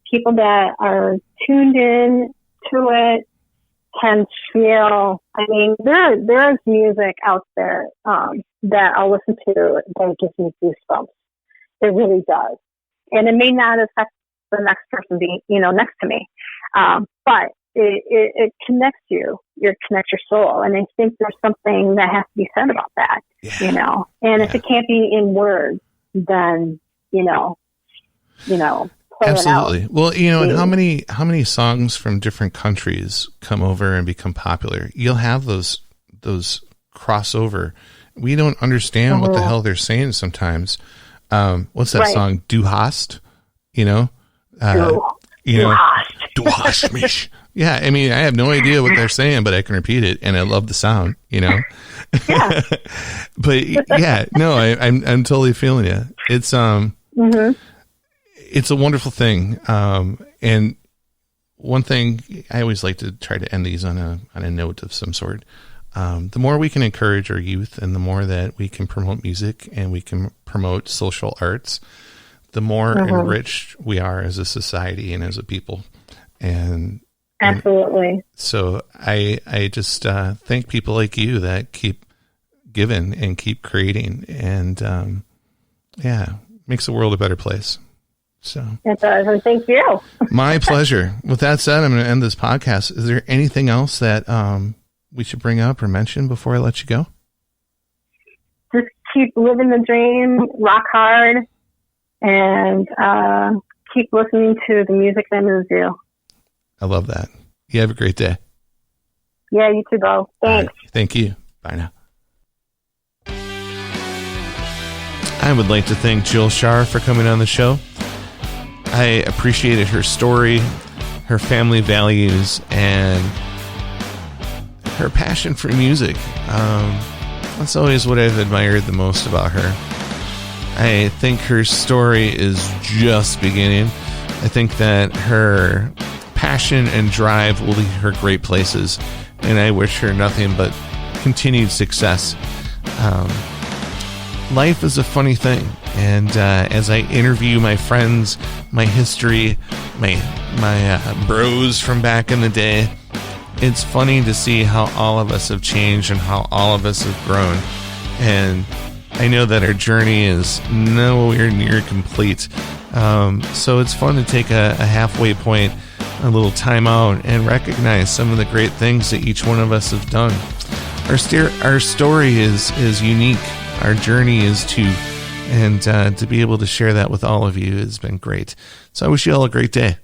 people that are tuned in to it can feel. I mean, there is music out there that I'll listen to that gives me goosebumps. It really does. And it may not affect the next person being, next to me. But it connects you. It connects your soul. And I think there's something that has to be said about that, you know. And if it can't be in words, then, you know, play Absolutely. it out. Well, you know, and how many songs from different countries come over and become popular? You'll have those crossover. We don't understand what the hell they're saying sometimes. What's that song? Du hast, you know? Du hast mich. Yeah, I mean, I have no idea what they're saying, but I can repeat it, and I love the sound, you know? Yeah. But yeah, no, I'm totally feeling you. It's it's a wonderful thing. And one thing I always like to try to end these on a note of some sort. The more we can encourage our youth, and the more that we can promote music and we can promote social arts, the more enriched we are as a society and as a people. And absolutely. So I just thank people like you that keep giving and keep creating, and makes the world a better place. So it does, and thank you. My pleasure. With that said, I'm going to end this podcast. Is there anything else that we should bring up or mention before I let you go? Just keep living the dream, rock hard, and keep listening to the music that moves you. I love that. You have a great day. Yeah, you too, Bo. Thanks. Right. Thank you. Bye now. I would like to thank Jill Schara for coming on the show. I appreciated her story, her family values, and her passion for music. That's always what I've admired the most about her. I think her story is just beginning. I think that her passion and drive will lead her great places, and I wish her nothing but continued success. Life is a funny thing, and as I interview my friends, my history, my bros from back in the day, it's funny to see how all of us have changed and how all of us have grown. And I know that our journey is nowhere near complete. So it's fun to take a halfway point, a little time out, and recognize some of the great things that each one of us have done. Our story is unique. Our journey is too. And to be able to share that with all of you has been great. So I wish you all a great day.